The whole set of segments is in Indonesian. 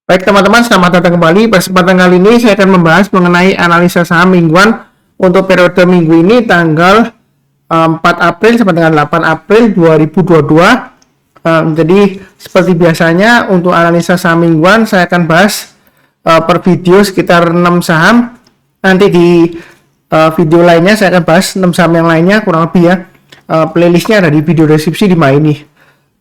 Baik teman-teman, selamat datang kembali. Kesempatan kali ini saya akan membahas mengenai analisa saham mingguan untuk periode minggu ini tanggal 4 April sampai dengan 8 April 2022. Jadi seperti biasanya untuk analisa saham mingguan saya akan bahas per video sekitar 6 saham. Nanti di video lainnya saya akan bahas 6 saham yang lainnya kurang lebih ya. Playlistnya ada di video deskripsi di bawah ini.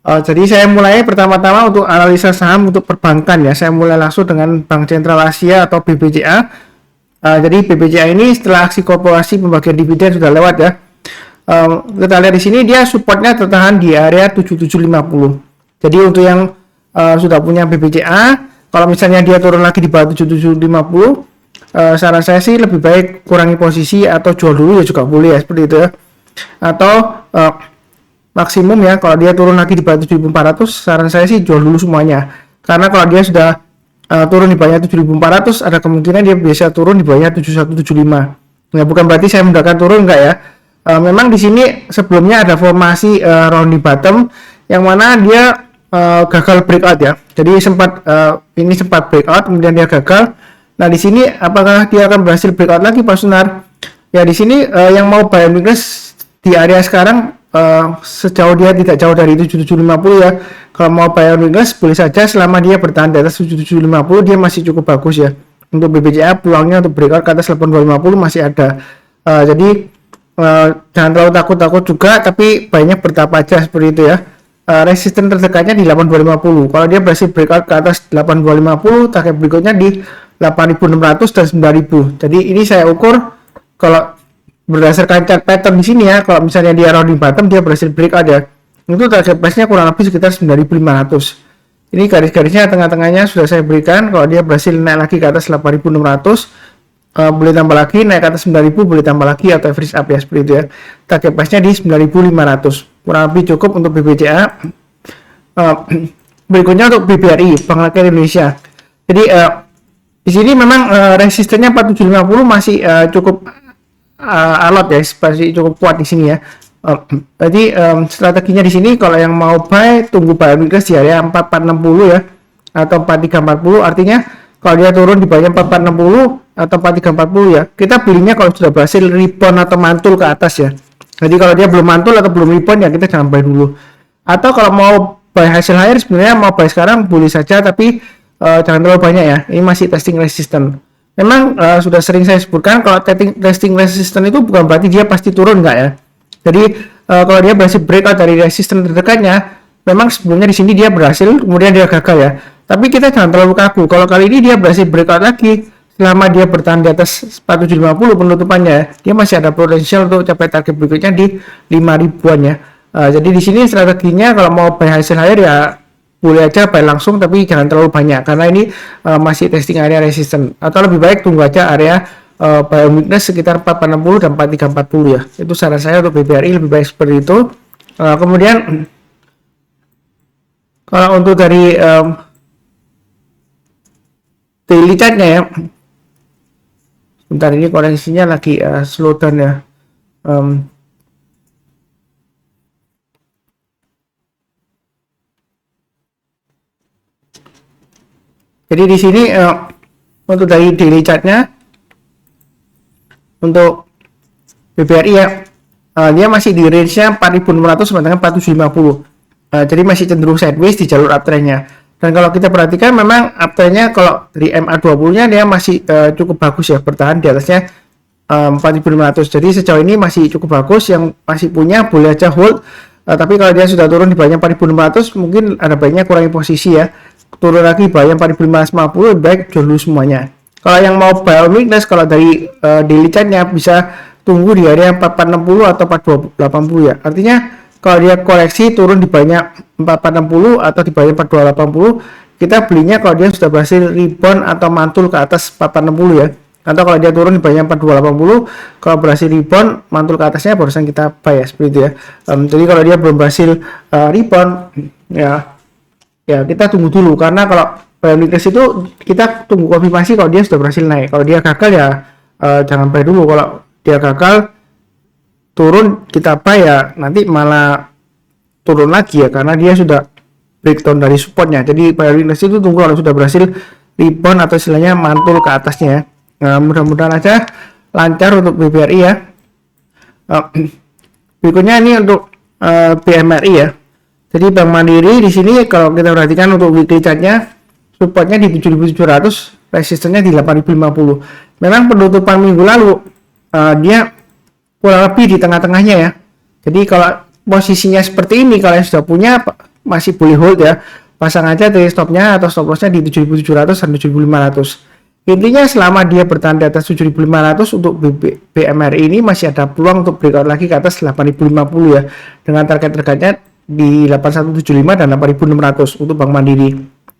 Jadi saya mulai pertama-tama untuk analisa saham untuk perbankan ya. Saya mulai langsung dengan Bank Sentral Asia atau BBCA. Jadi BBCA ini setelah aksi korporasi pembagian dividen sudah lewat ya. Kita lihat di sini dia supportnya tertahan di area 7750. Jadi untuk yang sudah punya BBCA, kalau misalnya dia turun lagi di bawah 7750, saran saya sih lebih baik kurangi posisi atau jual dulu ya juga boleh ya, seperti itu ya. Atau maksimum ya, kalau dia turun lagi di bawah 7400, saran saya sih jual dulu semuanya. Karena kalau dia sudah turun di bawahnya 7400, ada kemungkinan dia bisa turun di bawahnya 7175. Nah, bukan berarti saya mudahkan turun, enggak ya. Memang di sini sebelumnya ada formasi rounding bottom yang mana dia gagal breakout ya. Jadi sempat ini sempat breakout, kemudian dia gagal. Nah, di sini apakah dia akan berhasil breakout lagi Pak Sunar? Ya, di sini yang mau buy and weakness di area sekarang sejauh dia tidak jauh dari 7750 ya. Kalau mau buy and weakness boleh saja selama dia bertahan di atas 7750, dia masih cukup bagus ya. Untuk BBCA peluangnya untuk breakout ke atas 8250 masih ada. Jadi jangan terlalu takut-takut juga, tapi banyak bertahap aja seperti itu ya. Resisten terdekatnya di 8250. Kalau dia berhasil breakout ke atas 8250, target berikutnya di 8600 dan 9000. Jadi ini saya ukur kalau berdasarkan chart pattern di sini ya. Kalau misalnya dia rounding bottom, dia berhasil breakout ya, itu target price-nya kurang lebih sekitar 9500. Ini garis-garisnya tengah-tengahnya sudah saya berikan. Kalau dia berhasil naik lagi ke atas 8600, boleh tambah lagi, naik ke atas 9000 boleh tambah lagi, atau average up ya, seperti itu ya. Target price-nya di 9500, kurang lebih cukup untuk BBCA. Berikutnya untuk BBRI, Bank Rakyat Indonesia. Jadi di sini memang resistennya 4750 masih cukup alot ya, masih cukup kuat di sini ya. Jadi strateginya di sini kalau yang mau buy, tunggu buy weakness di area 4460 ya, atau 4340. Artinya kalau dia turun di bawahnya 4460 atau 4340 ya, kita belinya kalau sudah berhasil rebound atau mantul ke atas ya. Jadi kalau dia belum mantul atau belum rebound ya, kita jangan buy dulu. Atau kalau mau buy hasil higher, sebenarnya mau buy sekarang boleh saja, tapi jangan terlalu banyak ya. Ini masih testing resistance. Memang sudah sering saya sebutkan kalau testing resistance itu bukan berarti dia pasti turun, enggak ya. Jadi kalau dia berhasil breakout dari resistance terdekatnya, memang sebelumnya di sini dia berhasil, kemudian dia gagal ya. Tapi kita jangan terlalu kaku. Kalau kali ini dia berhasil breakout lagi, selama dia bertahan di atas 4750 penutupannya, dia masih ada potensial untuk capai target berikutnya di 5000-an ya. Jadi di sini strateginya kalau mau buy hasil higher ya boleh aja buy langsung, tapi jangan terlalu banyak karena ini masih testing area resistance. Atau lebih baik tunggu aja area buy weakness sekitar 4460 dan 4340 ya. Itu saran saya untuk BBRI, lebih baik seperti itu. Kemudian kalau untuk dari daily chartnya ya, sebentar ini koreksinya lagi slow down ya. Jadi di sini untuk dari daily chartnya untuk BBRI ya, dia masih di range-nya 4600 sampai dengan 4750. Jadi masih cenderung sideways di jalur uptrend-nya. Dan kalau kita perhatikan memang uptrend-nya kalau dari MA20-nya dia masih cukup bagus ya, bertahan di atasnya 4500. Jadi sejauh ini masih cukup bagus. Yang masih punya boleh aja hold. Tapi kalau dia sudah turun di bawahnya 4600, mungkin ada baiknya kurangi posisi ya. Turun lagi bawahnya 4550, baik jual dulu semuanya. Kalau yang mau buy on weakness, kalau dari daily chart-nya bisa tunggu di area 4460 atau 4280 ya. Artinya kalau dia koreksi turun di bawahnya 4460 atau di bawahnya 4280, kita belinya kalau dia sudah berhasil rebound atau mantul ke atas 4460 ya. Atau kalau dia turun di bawahnya 4280, kalau berhasil rebound mantul ke atasnya barusan kita buy ya, seperti itu ya. Jadi kalau dia belum berhasil rebound ya kita tunggu dulu, karena kalau buy weakness itu kita tunggu konfirmasi kalau dia sudah berhasil naik. Kalau dia gagal ya jangan buy dulu. Kalau dia gagal turun kita buy ya, nanti malah turun lagi ya, karena dia sudah breakdown dari supportnya. Jadi buy weakness itu tunggu kalau sudah berhasil rebound atau istilahnya mantul ke atasnya. Nah, mudah-mudahan aja lancar untuk BBRI ya. Berikutnya ini untuk BMRI ya. Jadi Bank Mandiri di sini kalau kita perhatikan untuk weekly chartnya supportnya di 7.700, resistennya di 8.050. Memang penutupan minggu lalu dia kurang lebih di tengah-tengahnya ya. Jadi kalau posisinya seperti ini, kalau yang sudah punya masih boleh hold ya. Pasang aja dari stopnya atau stop lossnya di 7.700 dan 7.500. Intinya selama dia bertahan di atas 7.500 untuk BMRI ini masih ada peluang untuk breakout lagi ke atas 8.050 ya. Dengan target-targetnya di 8175 dan 8600 untuk Bank Mandiri.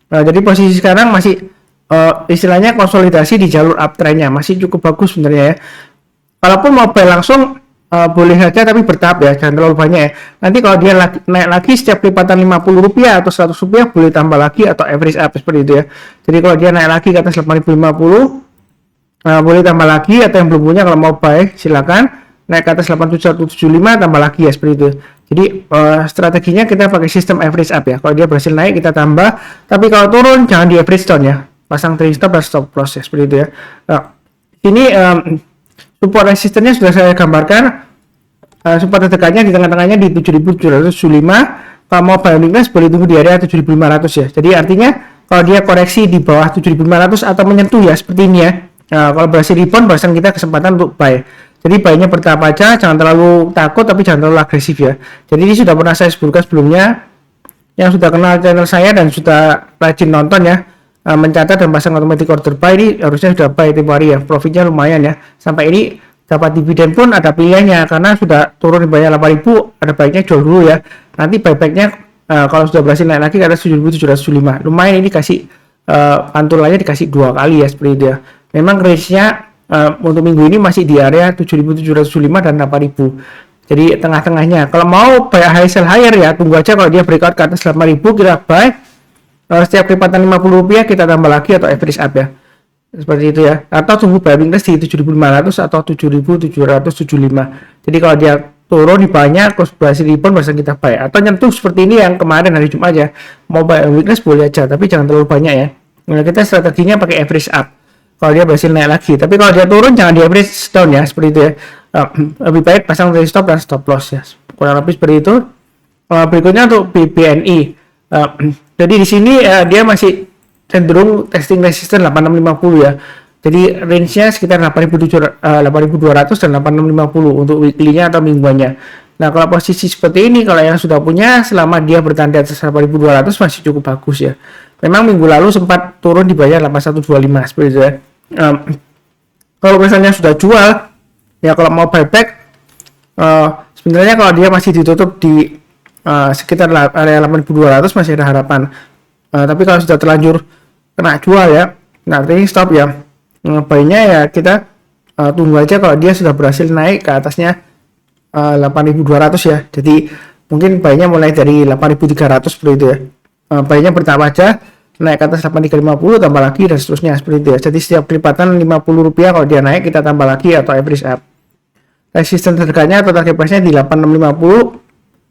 Jadi posisi sekarang masih istilahnya konsolidasi di jalur uptrendnya, masih cukup bagus sebenarnya ya. Kalaupun mau buy langsung boleh saja tapi bertahap ya, jangan terlalu banyak ya. Nanti kalau dia naik lagi setiap lipatan Rp50 atau Rp100 boleh tambah lagi atau average up seperti itu ya. Jadi kalau dia naik lagi ke atas 8.050 boleh tambah lagi, atau yang belum punya kalau mau buy silakan naik ke atas 8.175 tambah lagi ya, seperti itu. Jadi strateginya kita pakai sistem average up ya. Kalau dia berhasil naik kita tambah, tapi kalau turun jangan di average down ya. Pasang trailing stop dan stop loss ya, seperti itu ya. Nah, ini support resistennya sudah saya gambarkan. Support terdekatnya di tengah-tengahnya di 7.775. Kalau mau buy weakness boleh tunggu di area 7.500 ya. Jadi artinya kalau dia koreksi di bawah 7.500 atau menyentuh ya seperti ini ya. Kalau berhasil rebound, barusan kita kesempatan untuk buy. Jadi buy-nya bertahap aja, jangan terlalu takut tapi jangan terlalu agresif ya. Jadi ini sudah pernah saya sebutkan sebelumnya, yang sudah kenal channel saya dan sudah rajin nonton ya, mencatat dan pasang automatic order buy ini harusnya sudah buy tempo hari ya. Profitnya lumayan ya. Sampai ini dapat dividen pun ada pilihannya, karena sudah turun di bawah 8.000, ada baiknya jual dulu ya. Nanti buybacknya kalau sudah berhasil naik lagi ke atas 7.705, lumayan ini kasih pantulannya dikasih 2 kali ya, seperti itu ya. Memang range-nya untuk minggu ini masih di area 7.705 dan 8.000. Jadi tengah-tengahnya. Kalau mau buy high sell higher ya, tunggu aja kalau dia breakout ke atas 8.000 kita buy. Setiap lipatan Rp50 kita tambah lagi atau average up ya. Seperti itu ya. Atau tunggu buy weakness di 7.500 atau 7.775. Jadi kalau dia turun di banyak, terus berhasil rebound, barusan kita buy. Atau nyentuh seperti ini yang kemarin hari Jumat aja. Mau buy weakness boleh aja, tapi jangan terlalu banyak ya. Nah, kita strateginya pakai average up kalau dia berhasil naik lagi. Tapi kalau dia turun jangan di average down ya, seperti itu ya. Lebih baik pasang trailing stop dan stop loss ya. Kurang lebih seperti itu. Berikutnya untuk BBNI. Jadi di sini dia masih cenderung testing resistance 8650 ya. Jadi range-nya sekitar 8.200 dan 8650 untuk weekly-nya atau mingguannya. Nah, kalau posisi seperti ini, kalau yang sudah punya selama dia bertahan di atas 8.200 masih cukup bagus ya. Memang minggu lalu sempat turun di bawah 8125 seperti itu ya. Kalau misalnya sudah jual ya, kalau mau buyback sebenarnya kalau dia masih ditutup di sekitar area 8.200 masih ada harapan. Tapi kalau sudah terlanjur kena jual ya, nah ini stop ya. Buy-nya ya kita tunggu aja kalau dia sudah berhasil naik ke atasnya 8.200 ya. Jadi mungkin buy-nya mulai dari 8.300 seperti itu ya. Buy-nya bertahap aja, naik ke atas 8.350 tambah lagi dan seterusnya seperti itu ya. Jadi setiap kelipatan Rp50 kalau dia naik kita tambah lagi atau average up. Resistance terdekatnya atau target price-nya di 8650.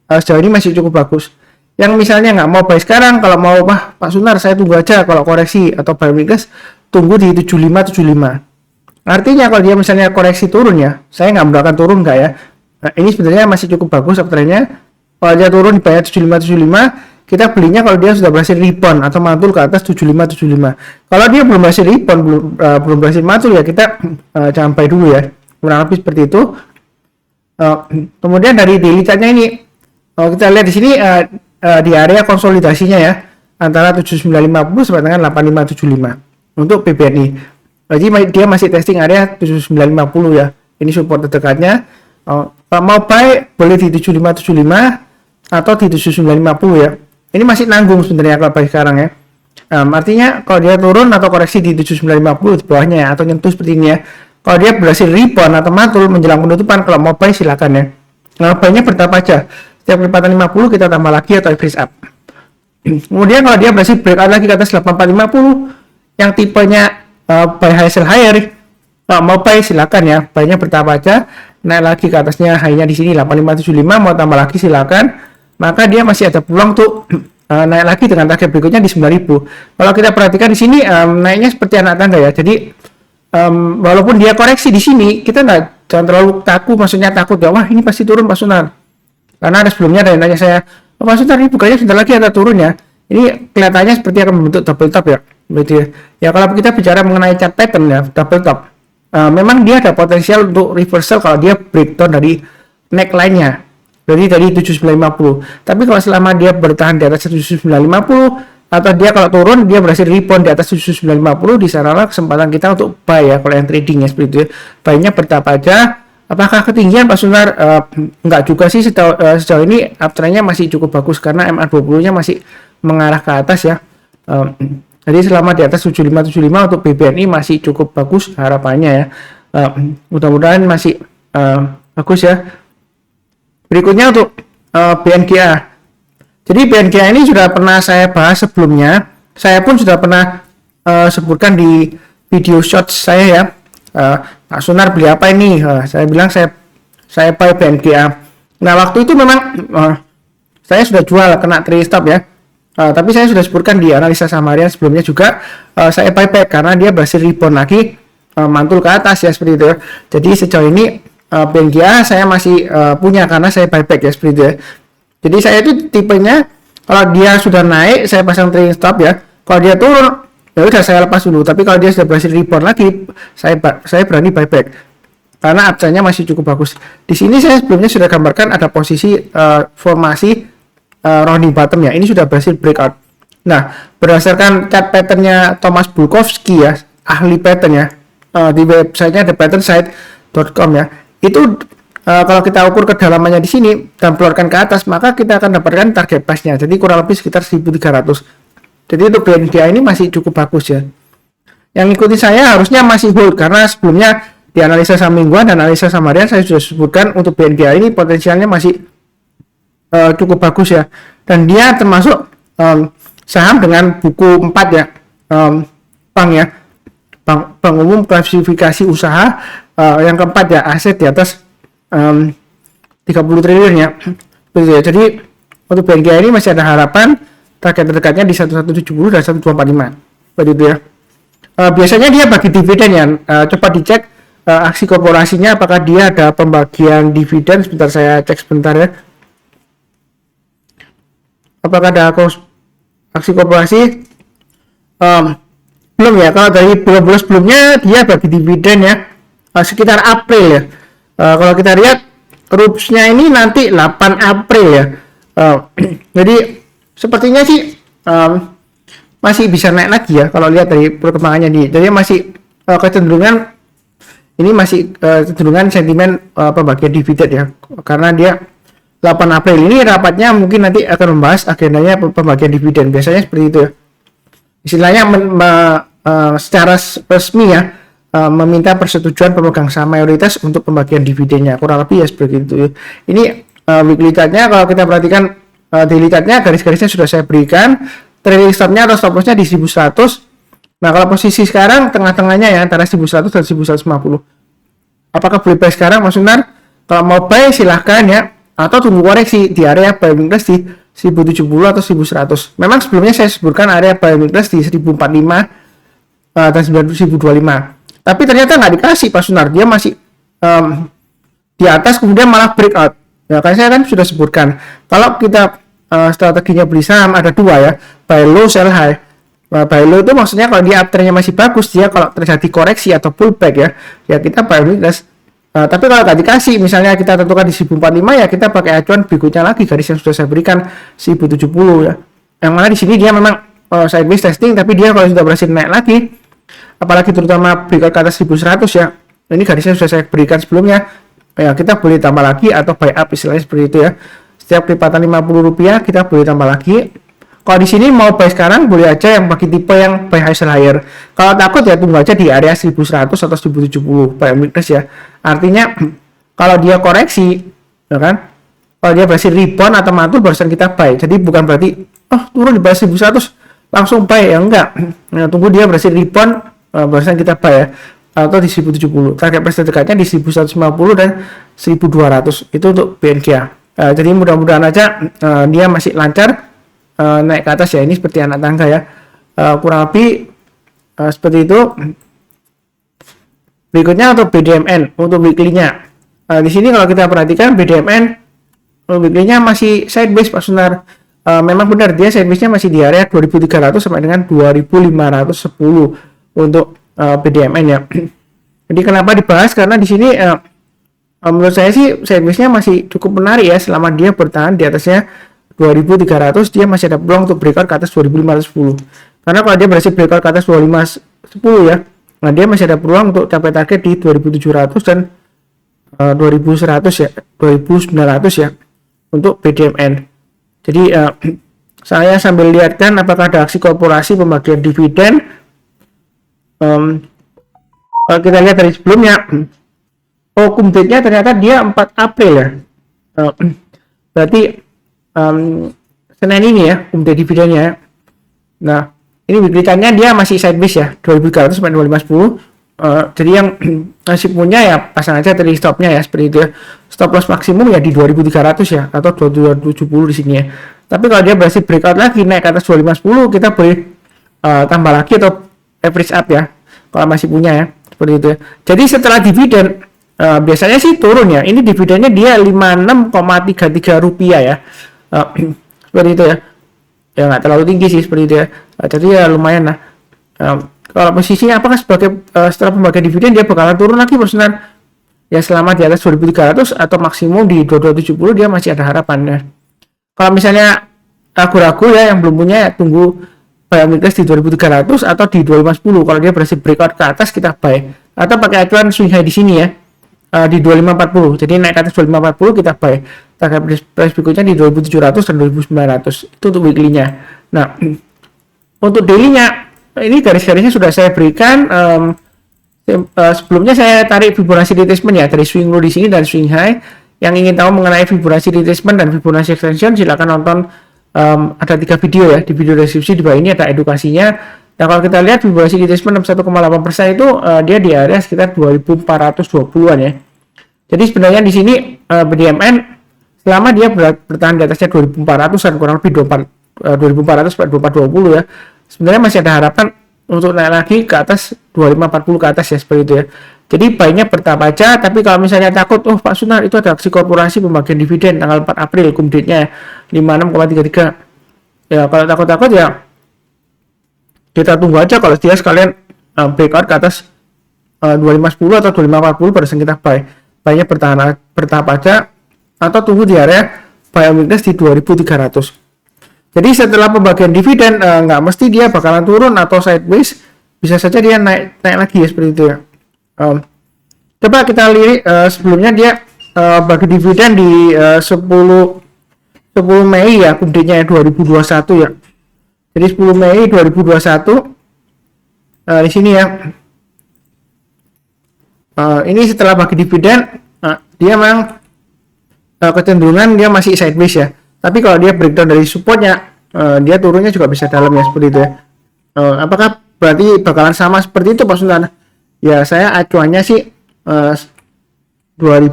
Sejauh ini masih cukup bagus. Yang misalnya nggak mau buy sekarang, kalau mau Pak Sunar saya tunggu aja, kalau koreksi atau buy weakness tunggu di 7575. Artinya kalau dia misalnya koreksi turun ya, saya nggak mendoakan turun nggak ya. Nah, ini sebenarnya masih cukup bagus uptrendnya. Kalau dia turun di bawah 7575, kita belinya kalau dia sudah berhasil rebound atau mantul ke atas 7575. Kalau dia belum berhasil rebound, belum berhasil mantul ya, kita jangan buy dulu ya. Kurang lebih seperti itu. Kemudian dari daily chart-nya ini, kalau kita lihat di sini di area konsolidasinya ya, antara 7950 sampai dengan 8575 untuk BBNI. Jadi dia masih testing area 7950 ya. Ini support terdekatnya. Mau buy boleh di 7575 atau di 7950 ya. Ini masih nanggung sebenarnya kalau buy sekarang ya. Artinya kalau dia turun atau koreksi di 7950 di bawahnya ya, atau nyentuh seperti ini ya. Kalau dia berhasil rebound atau mantul menjelang penutupan, kalau mau buy silakan ya. Nah, buy-nya bertahap aja. Setiap kelipatan 50 kita tambah lagi atau average up. Kemudian kalau dia berhasil breakout lagi ke atas 8450 yang tipenya buy high sell higher, mau buy silakan ya. Buy-nya bertahap aja, naik lagi ke atasnya high-nya di sini 8575, mau tambah lagi silakan. Maka dia masih ada peluang tuh naik lagi dengan target berikutnya di 9.000. Kalau kita perhatikan di sini naiknya seperti anak tangga ya. Jadi walaupun dia koreksi di sini, kita jangan terlalu takut, maksudnya takut ya, wah ini pasti turun Pak Sunar. Karena ada sebelumnya ada yang tanya saya, Pak Sunar ini bukannya sebentar lagi ada turun ya. Ini kelihatannya seperti akan membentuk double top ya. Begitu ya. Ya kalau kita bicara mengenai chart pattern ya, double top. Memang dia ada potensial untuk reversal kalau dia breakdown dari neckline-nya. Jadi dari 7950. Tapi kalau selama dia bertahan di atas 7950 atau dia kalau turun dia berhasil rebound di atas 7950, di sanalah kesempatan kita untuk buy ya kalau yang trading ya seperti itu. Buy-nya bertahap aja. Apakah ketinggian Pak Sunar? Enggak juga sih, sejauh ini uptrend-nya masih cukup bagus karena MA20-nya masih mengarah ke atas ya. Jadi selama di atas 7575 untuk BBNI masih cukup bagus harapannya ya. Mudah-mudahan masih bagus ya. Berikutnya untuk BNGA. Jadi BNGA ini sudah pernah saya bahas sebelumnya. Saya pun sudah pernah sebutkan di video short saya ya. Pak Sunar beli apa ini? Saya bilang saya buy BNGA. Nah waktu itu memang saya sudah jual kena trade stop ya. Tapi saya sudah sebutkan di analisa saham sebelumnya juga saya buyback karena dia berhasil rebound lagi mantul ke atas ya seperti itu. Jadi sejauh ini BNGA saya masih punya karena saya buyback ya seperti itu ya. Jadi saya itu tipenya kalau dia sudah naik saya pasang trading stop ya. Kalau dia turun ya udah saya lepas dulu. Tapi kalau dia sudah berhasil rebound lagi saya berani buyback karena uptrend-nya masih cukup bagus. Di sini saya sebelumnya sudah gambarkan ada posisi formasi rounding bottom ya. Ini sudah berhasil breakout. Nah berdasarkan chart pattern-nya Thomas Bulkowski ya, ahli pattern ya, di websitenya thepatternSite.com ya. Itu kalau kita ukur kedalamannya di sini dan keluarkan ke atas, maka kita akan dapatkan target price-nya. Jadi kurang lebih sekitar 1.300. Jadi untuk BNGA ini masih cukup bagus ya. Yang ikuti saya harusnya masih hold karena sebelumnya di analisa saham mingguan dan analisa saham harian saya sudah sebutkan untuk BNGA ini potensialnya masih cukup bagus ya. Dan dia termasuk saham dengan buku 4 ya. Bank ya. Bank umum klasifikasi usaha yang keempat ya, aset di atas 30 triliun ya. Jadi untuk BNGA ini masih ada harapan, target terdekatnya di 1170 dan 1245 begitu ya. Biasanya dia bagi dividen ya. Coba dicek aksi korporasinya apakah dia ada pembagian dividen. Sebentar saya cek sebentar ya. Apakah ada aksi korporasi? Belum ya. Kalau dari bulan-bulan sebelumnya dia bagi dividen ya, sekitar April ya. Kalau kita lihat rupsnya ini nanti 8 April ya. Jadi sepertinya sih masih bisa naik lagi ya kalau lihat dari perkembangannya di. Jadi masih kecenderungan ini masih kecenderungan sentimen pembagian dividen ya. Karena dia 8 April ini rapatnya mungkin nanti akan membahas agendanya pembagian dividen. Biasanya seperti itu ya. Istilahnya secara resmi ya, meminta persetujuan pemegang saham mayoritas untuk pembagian dividennya, kurang lebih ya seperti itu. Ini weekly chart-nya kalau kita perhatikan daily chart-nya garis-garisnya sudah saya berikan, trailing stop-nya atau stop loss-nya di 1100. Nah kalau posisi sekarang tengah-tengahnya ya antara 1100 dan 1150. Apakah boleh buy sekarang Mas Sunar? Kalau mau buy silahkan ya, atau tunggu koreksi di area buy weakness di 1070 atau 1100. Memang sebelumnya saya sebutkan area buy weakness di 1045 dan 1025. Tapi ternyata nggak dikasih Pak Sunar, dia masih di atas kemudian malah breakout. Ya kan saya kan sudah sebutkan, kalau kita strateginya beli saham ada dua ya, buy low sell high. Buy low itu maksudnya kalau dia uptrendnya masih bagus, dia kalau terjadi koreksi atau pullback ya kita buy weakness. Tapi kalau nggak dikasih, misalnya kita tentukan di 1045 ya kita pakai acuan berikutnya lagi garis yang sudah saya berikan 1070 ya. Yang mana di sini dia memang sideways testing, tapi dia kalau sudah berhasil naik lagi, apalagi terutama breakout ke atas 1100 ya, ini garisnya sudah saya berikan sebelumnya ya, kita boleh tambah lagi atau buy up istilahnya seperti itu ya. Setiap kelipatan Rp50 kita boleh tambah lagi. Kalau di sini mau buy sekarang boleh aja yang bagi tipe yang buy high sell higher. Kalau takut ya tunggu aja di area 1100 atau 1070 buy weakness ya. Artinya kalau dia koreksi ya kan, kalau dia berhasil rebound atau mantul barusan kita buy. Jadi bukan berarti turun di bawah 1100 langsung buy ya, enggak. Nah, tunggu dia berhasil rebound barusan kita buy ya, atau di 1070. Target price terdekatnya di 1150 dan 1200. Itu untuk BNGA. Jadi mudah-mudahan aja dia masih lancar naik ke atas ya. Ini seperti anak tangga ya, kurang lebih seperti itu. Berikutnya untuk BDMN untuk weekly-nya. Di sini kalau kita perhatikan BDMN weekly-nya masih sideways Pak Sunar. Memang benar dia sideways-nya masih di area 2.300 sampai dengan 2.510 untuk BDMN ya. Jadi kenapa dibahas? Karena di sini menurut saya sih sideways-nya masih cukup menarik ya, selama dia bertahan di atasnya 2.300 dia masih ada peluang untuk breakout ke atas 2.510. Karena kalau dia berhasil breakout ke atas 2.510 ya, nah dia masih ada peluang untuk capai target di 2.700 dan 2.100 ya, 2.900 ya untuk BDMN. Jadi saya sambil lihatkan apakah ada aksi korporasi pembagian dividen. Kalau kita lihat dari sebelumnya, cum date-nya ternyata dia 4 April ya. Berarti Senin ini ya cum date dividennya ya. Nah, ini weekly time-nya dia masih sideways ya, 2.300 sampai 2.510. Jadi yang masih punya ya pasang aja dari stopnya ya, seperti itu ya. Stop loss maksimum ya di 2.300 ya, atau 2.270 di sini ya. Tapi kalau dia berhasil breakout lagi naik ke atas 2.510, kita boleh tambah lagi atau average up ya, kalau masih punya ya, seperti itu ya. Jadi setelah dividen biasanya sih turun ya. Ini dividennya dia 56,33 rupiah ya, seperti itu ya. Ya nggak terlalu tinggi sih, seperti itu ya. Jadi ya lumayan lah. Kalau posisinya apakah sebagai setelah pembagian dividen dia bakalan turun lagi Bosnan? Ya selama di atas 2.300 atau maksimum di 2.270 dia masih ada harapannya. Kalau misalnya ragu-ragu ya yang belum punya ya, tunggu buy on weakness di 2.300 atau di 2.510. Kalau dia berhasil breakout ke atas kita buy, atau pakai acuan swing high di sini ya, di 2540. Jadi naik ke atas 2540 kita buy. Target price berikutnya di 2.700 dan 2.900. Itu untuk weekly-nya. Nah, untuk daily-nya ini garis-garisnya sudah saya berikan. Sebelumnya saya tarik Fibonacci retracement ya dari swing low di sini dan swing high. Yang ingin tahu mengenai Fibonacci retracement dan Fibonacci extension silakan nonton, ada 3 video ya di video deskripsi di bawah ini, ada edukasinya. Nah kalau kita lihat Fibonacci retracement 61,8% itu dia di area sekitar 2.420-an ya. Jadi sebenarnya di sini BDMN selama dia bertahan di atasnya 2.400-an, kurang lebih 2.400 sampai 2.420 ya, sebenarnya masih ada harapan untuk naik lagi ke atas 2540 ke atas ya, seperti itu ya. Jadi baiknya bertahap aja. Tapi kalau misalnya takut, oh Pak Sunar itu ada aksi korporasi pembagian dividen tanggal 4 April cum date-nya 56,33 ya, kalau takut-takut ya kita tunggu aja. Kalau dia sekalian breakout ke atas 2510 atau 2540 pada saat kita buy, baiknya bertahap aja atau tunggu di area buy on weakness di 2300. Jadi setelah pembagian dividen nggak mesti dia bakalan turun atau sideways, bisa saja dia naik lagi ya, seperti itu ya. Coba kita lihat sebelumnya dia bagi dividen di 10 Mei ya, cum date-nya 2021 ya. Jadi 10 Mei 2021 di sini ya. Ini setelah bagi dividen dia memang kecenderungan dia masih sideways ya. Tapi kalau dia breakdown dari supportnya, dia turunnya juga bisa dalam ya, seperti itu ya. Apakah berarti bakalan sama seperti itu Pak Sultan? Ya saya acuannya sih 2000.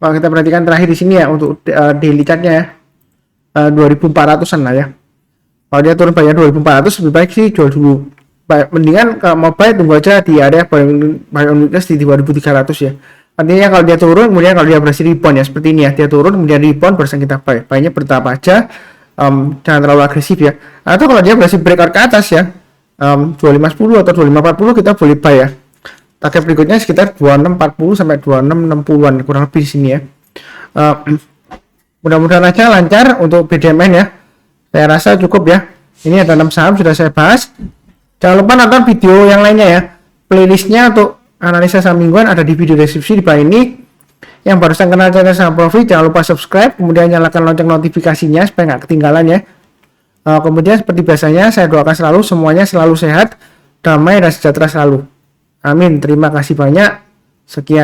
Kalau kita perhatikan terakhir di sini ya untuk daily chartnya ya, 2400-an lah ya. Kalau dia turun banyak 2400, lebih baik sih jual dulu. Mendingan kalau mau buy tunggu aja di area buy on weakness di 2300 ya. Artinya kalau dia turun, kemudian kalau dia berhasil rebound ya, seperti ini ya, dia turun kemudian rebound baru kita buy. Buy-nya bertahap aja, jangan terlalu agresif ya. Atau kalau dia berhasil breakout ke atas ya, 2510 atau 2540 kita boleh buy ya. Target berikutnya sekitar 2640 sampai 2660-an kurang lebih di sini ya. Mudah-mudahan aja lancar untuk BDMN ya. Saya rasa cukup ya. Ini ada 6 saham sudah saya bahas. Jangan lupa nonton video yang lainnya ya. Playlistnya untuk analisa saham mingguan ada di video deskripsi di bawah ini. Yang barusan kenal channel Saham Profit, jangan lupa subscribe, kemudian nyalakan lonceng notifikasinya supaya nggak ketinggalan ya. Kemudian seperti biasanya saya doakan selalu semuanya selalu sehat, damai dan sejahtera selalu. Amin. Terima kasih banyak. Sekian.